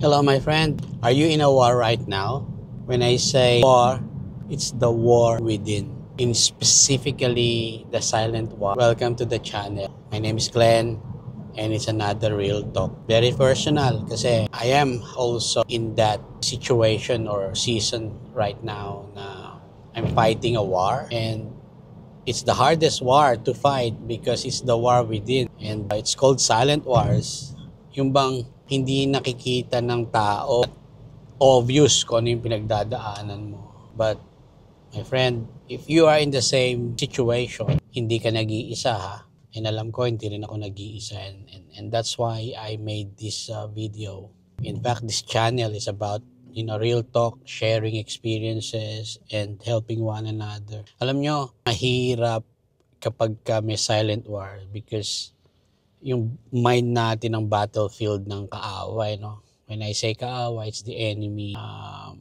Hello, my friend. Are you in a war right now? When I say war, it's the war within. In specifically the silent war. Welcome to the channel. My name is Glenn and it's another real talk. Very personal kasi I am also in that situation or season right now na I'm fighting a war, and it's the hardest war to fight because it's the war within, and it's called silent wars. Yung bang hindi nakikita ng tao, obvious kung ano yung pinagdadaanan mo. But my friend, if you are in the same situation, hindi ka nag-iisa ha. And alam ko, hindi rin ako nag-iisa. And that's why I made this video. In fact, this channel is about, real talk, sharing experiences, and helping one another. Alam nyo, mahirap kapag may silent war because yung mind natin ang battlefield ng kaaway, no? When I say kaaway, it's the enemy,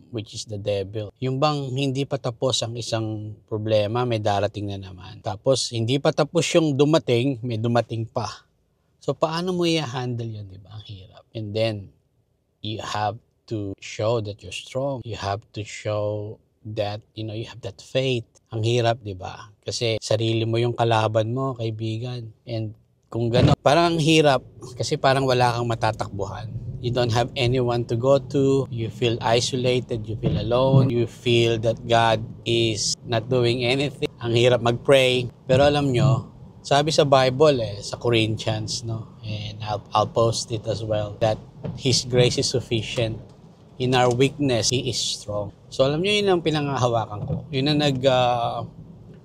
which is the devil. Yung bang hindi pa tapos ang isang problema, may darating na naman. Tapos, hindi pa tapos yung dumating, may dumating pa. So, paano mo i-handle yun, di ba? Ang hirap. And then, you have to show that you're strong. You have to show that, you have that faith. Ang hirap, di ba? Kasi sarili mo yung kalaban mo, kaibigan. And kung gano'n, parang ang hirap kasi parang wala kang matatakbuhan. You don't have anyone to go to. You feel isolated. You feel alone. You feel that God is not doing anything. Ang hirap mag-pray. Pero alam nyo, sabi sa Bible, sa Corinthians, no? And I'll post it as well, that His grace is sufficient. In our weakness, He is strong. So alam nyo, yun ang pinangahawakan ko. Yun ang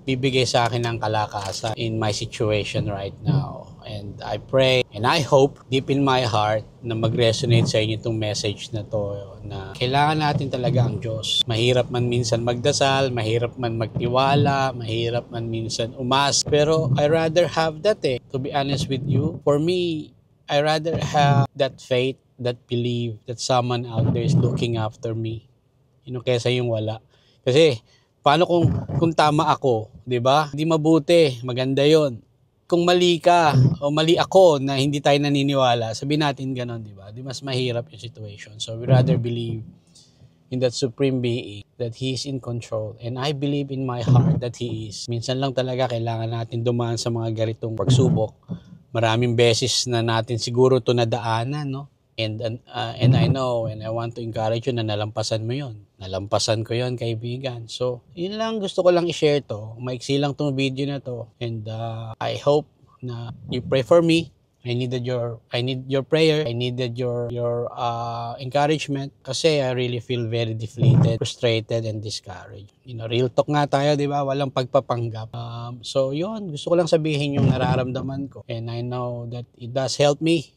bibigay sa akin ng kalakasan in my situation right now. And I pray and I hope deep in my heart na mag-resonate sa inyo itong message na to, na kailangan natin talaga ang Diyos. Mahirap man minsan magdasal, mahirap man magtiwala, mahirap man minsan umas. Pero I rather have that to be honest with you. For me, I rather have that faith, that belief that someone out there is looking after me. Kaysa yung wala. Kasi paano kung tama ako, 'di ba? Hindi mabuti, maganda 'yon. Kung mali ka o mali ako na hindi tayo naniniwala, sabihin natin gano'n, 'di ba? Di mas mahirap yung situation. So we rather believe in that supreme being, that He is in control, and I believe in my heart that He is. Minsan lang talaga kailangan natin dumaan sa mga ganitong pagsubok. Maraming beses na natin siguro 'to nadaanan, no? And I know, and I want to encourage you na nalampasan mo yon. Nalampasan ko yon, kaibigan. So, yun lang, gusto ko lang i-share to. Maiksi lang tong video na to. And I hope na you pray for me. I need your prayer. I needed your encouragement kasi I really feel very deflated, frustrated, and discouraged. Real talk nga tayo, di ba? Walang pagpapanggap. So, yun. Gusto ko lang sabihin yung nararamdaman ko. And I know that it does help me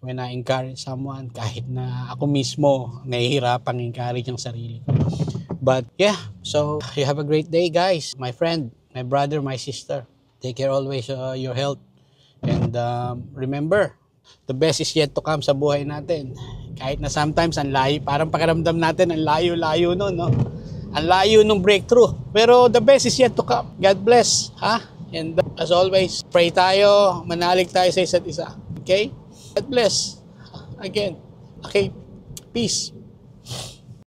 when I encourage someone, kahit na ako mismo nahihirapang encourage ang sarili ko. But yeah, so you have a great day, guys. My friend, my brother, my sister. Take care always your health. And remember, the best is yet to come sa buhay natin. Kahit na sometimes ang layo, parang pakiramdam natin ang layo-layo nun, no? Ang layo nung breakthrough. Pero the best is yet to come. God bless, ha? And as always, pray tayo, manalig tayo sa isa't isa. Okay? God bless. Again. Okay. Peace.